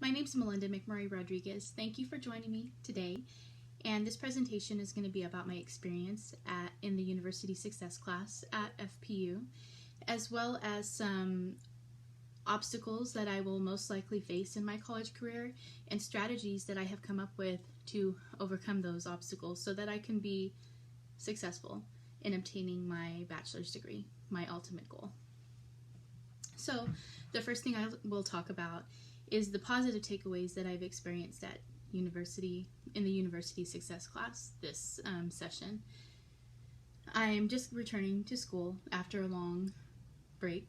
My name is Melinda McMurray Rodriguez. Thank you for joining me today. And this presentation is going to be about my experience in the University Success class at FPU, as well as some obstacles that I will most likely face in my college career and strategies that I have come up with to overcome those obstacles so that I can be successful in obtaining my bachelor's degree, my ultimate goal. So the first thing I will talk about is the positive takeaways that I've experienced at university in the University Success class this session. I'm just returning to school after a long break.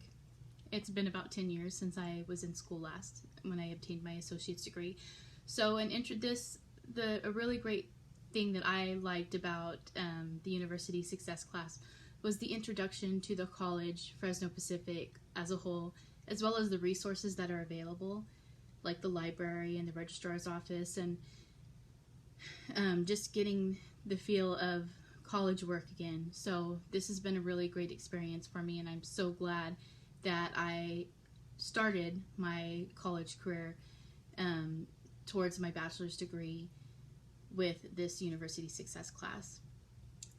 It's been about 10 years since I was in school last when I obtained my associate's degree. So a really great thing that I liked about the University Success class was the introduction to the college, Fresno Pacific as a whole, as well as the resources that are available, like the library and the registrar's office, and just getting the feel of college work again. So this has been a really great experience for me, and I'm so glad that I started my college career towards my bachelor's degree with this University Success class.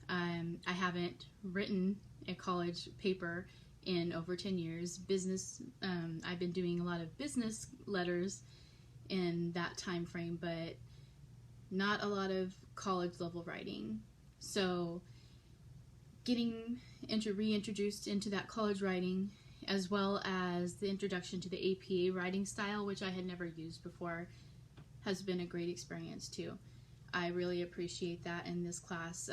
I haven't written a college paper in over 10 years. I've been doing a lot of business letters in that time frame, but not a lot of college level writing. So getting reintroduced into that college writing, as well as the introduction to the APA writing style, which I had never used before, has been a great experience too. I really appreciate that in this class.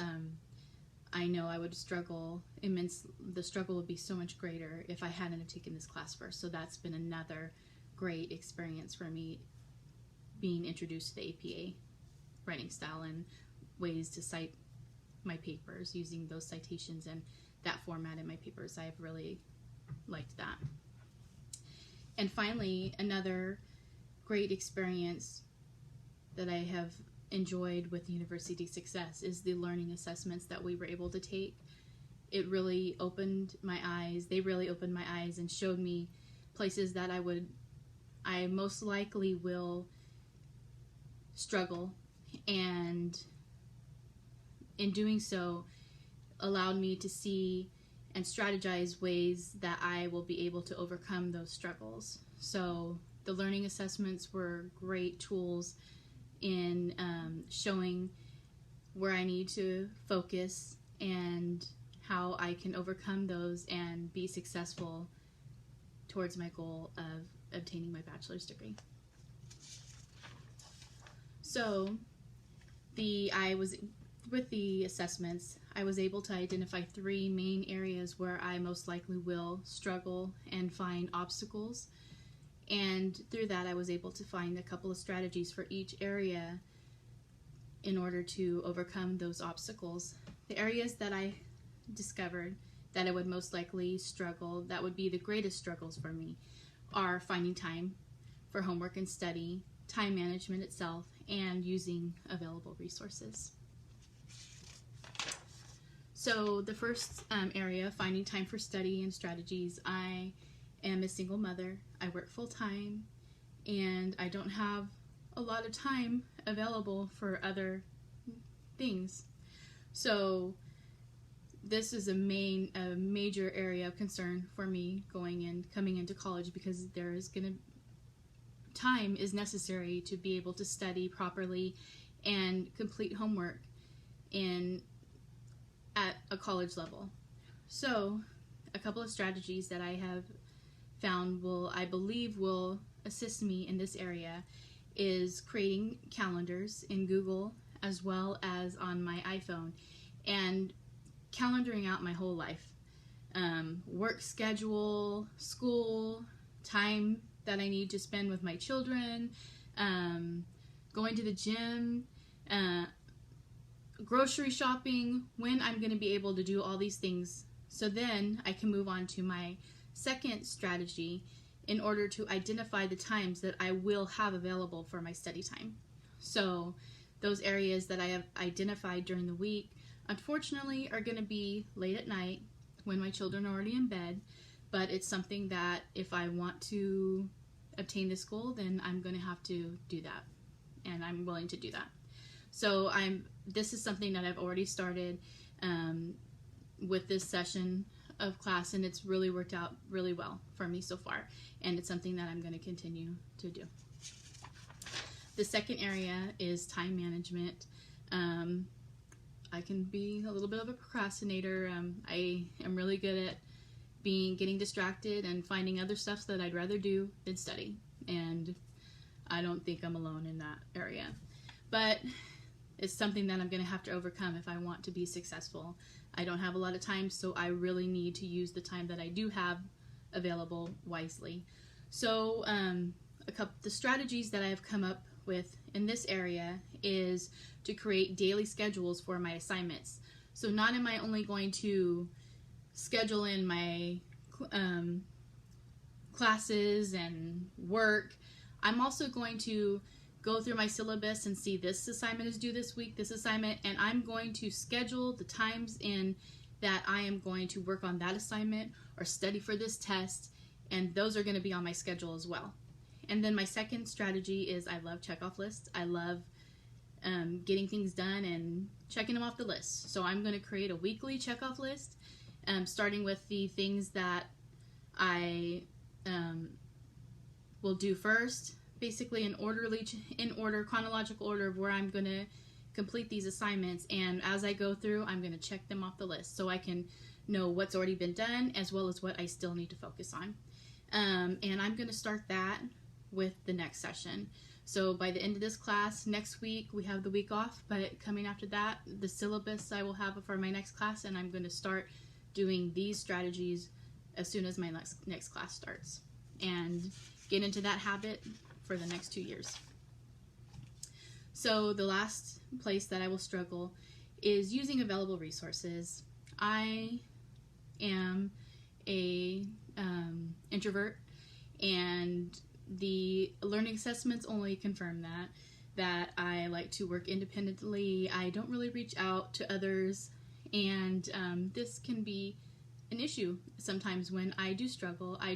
I know I would struggle immensely. The struggle would be so much greater if I hadn't have taken this class first. So that's been another great experience for me, being introduced to the APA writing style and ways to cite my papers using those citations and that format in my papers. I've really liked that. And finally, another great experience that I have enjoyed with University Success is the learning assessments that we were able to take. It really opened my eyes. They really opened my eyes and showed me places that I most likely will struggle, and in doing so allowed me to see and strategize ways that I will be able to overcome those struggles. So the learning assessments were great tools in showing where I need to focus and how I can overcome those and be successful towards my goal of obtaining my bachelor's degree. So with the assessments, I was able to identify 3 main areas where I most likely will struggle and find obstacles. And through that, I was able to find a couple of strategies for each area in order to overcome those obstacles. The areas that I discovered that I would most likely struggle, that would be the greatest struggles for me, are finding time for homework and study, time management itself, and using available resources. So the first area, finding time for study and strategies, I am a single mother. I work full-time, and I don't have a lot of time available for other things. So this is a major area of concern for me coming into college, because time is necessary to be able to study properly and complete homework at a college level. So a couple of strategies that I have found I believe will assist me in this area is creating calendars in Google as well as on my iPhone, and calendaring out my whole life, work schedule, school, time that I need to spend with my children, going to the gym, grocery shopping, when I'm going to be able to do all these things. So then I can move on to my second strategy in order to identify the times that I will have available for my study time. So those areas that I have identified during the week, unfortunately, are going to be late at night when my children are already in bed, but it's something that if I want to obtain this goal, then I'm going to have to do that, and I'm willing to do that. So this is something that I've already started with this session of class, and it's really worked out really well for me so far, and it's something that I'm going to continue to do. The second area is time management. I can be a little bit of a procrastinator. I am really good at getting distracted and finding other stuff that I'd rather do than study, and I don't think I'm alone in that area. But it's something that I'm going to have to overcome if I want to be successful. I don't have a lot of time, so I really need to use the time that I do have available wisely. So the strategies that I have come up with in this area is to create daily schedules for my assignments. So not am I only going to schedule in my classes and work, I'm also going to go through my syllabus and see this assignment is due this week, this assignment, and I'm going to schedule the times in that I am going to work on that assignment or study for this test, and those are going to be on my schedule as well. And then my second strategy is I love checkoff lists. I love getting things done and checking them off the list. So I'm going to create a weekly checkoff list, starting with the things that I will do first, basically in chronological order of where I'm going to complete these assignments. And as I go through, I'm going to check them off the list so I can know what's already been done as well as what I still need to focus on. And I'm going to start that with the next session. So by the end of this class, next week, we have the week off, but coming after that, the syllabus I will have for my next class, and I'm going to start doing these strategies as soon as my next class starts, and get into that habit for the next 2 years. So the last place that I will struggle is using available resources. I am a introvert, and the learning assessments only confirm that I like to work independently. I don't really reach out to others, and this can be an issue sometimes when I do struggle. I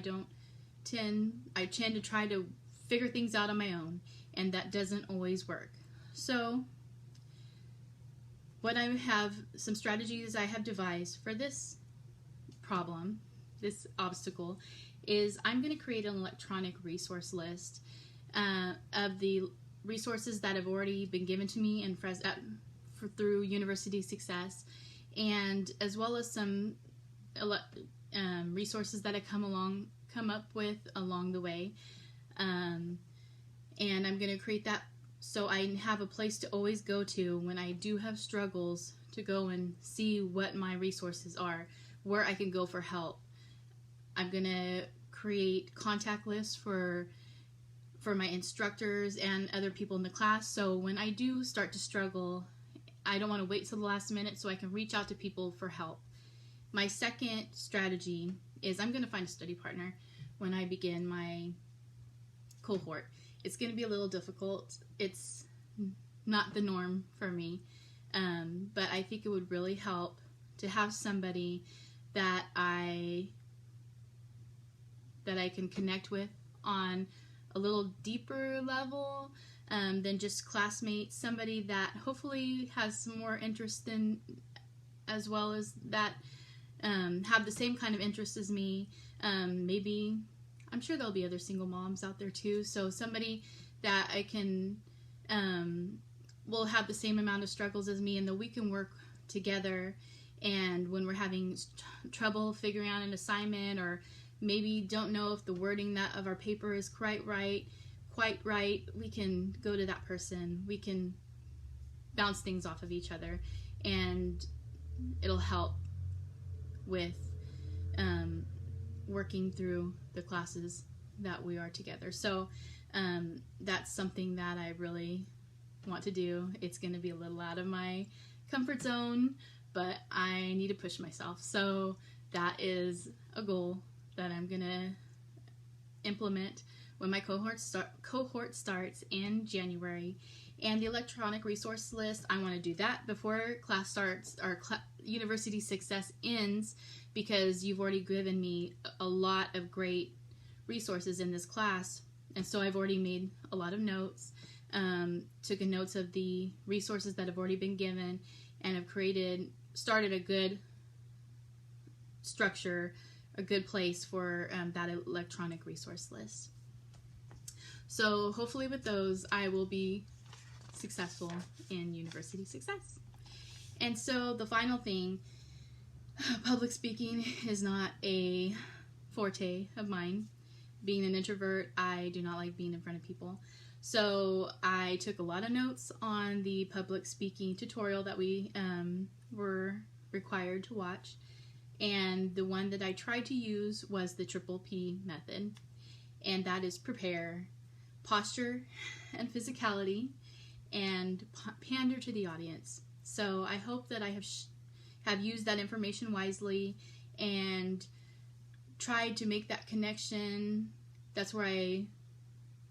tend to try to figure things out on my own, and that doesn't always work. So what I have, some strategies I have devised for this problem, this obstacle, is I'm going to create an electronic resource list of the resources that have already been given to me in through University Success, and as well as some resources that I come up with along the way. And I'm going to create that so I have a place to always go to when I do have struggles, to go and see what my resources are, where I can go for help. I'm going to create contact lists for my instructors and other people in the class, so when I do start to struggle, I don't want to wait till the last minute, so I can reach out to people for help. My second strategy is I'm going to find a study partner when I begin my cohort. It's going to be a little difficult. It's not the norm for me, but I think it would really help to have somebody that I can connect with on a little deeper level than just classmates, somebody that hopefully has some more interest in, as well as that have the same kind of interest as me. Maybe, I'm sure there'll be other single moms out there too, so somebody that I can will have the same amount of struggles as me, and that we can work together. And when we're having trouble figuring out an assignment, or maybe don't know if the wording of our paper is quite right, we can go to that person. We can bounce things off of each other, and it'll help with working through the classes that we are together. So that's something that I really want to do. It's going to be a little out of my comfort zone, but I need to push myself. So that is a goal that I'm going to implement when my cohort starts in January. And the electronic resource list, I want to do that before class starts, or University Success ends, because you've already given me a lot of great resources in this class And so I've already made a lot of notes, took notes of the resources that have already been given, and have started a good structure, a good place for that electronic resource list. So hopefully with those, I will be successful in university success. And so the final thing, public speaking is not a forte of mine. Being an introvert, I do not like being in front of people. So I took a lot of notes on the public speaking tutorial that we were required to watch. And the one that I tried to use was the Triple P method. And that is prepare, posture and physicality, and pander to the audience. So I hope that I have used that information wisely and tried to make that connection. That's where I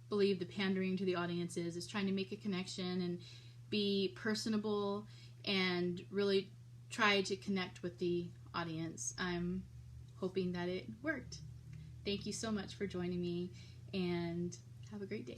believe the pandering to the audience is trying to make a connection and be personable and really try to connect with the audience. I'm hoping that it worked. Thank you so much for joining me, and have a great day.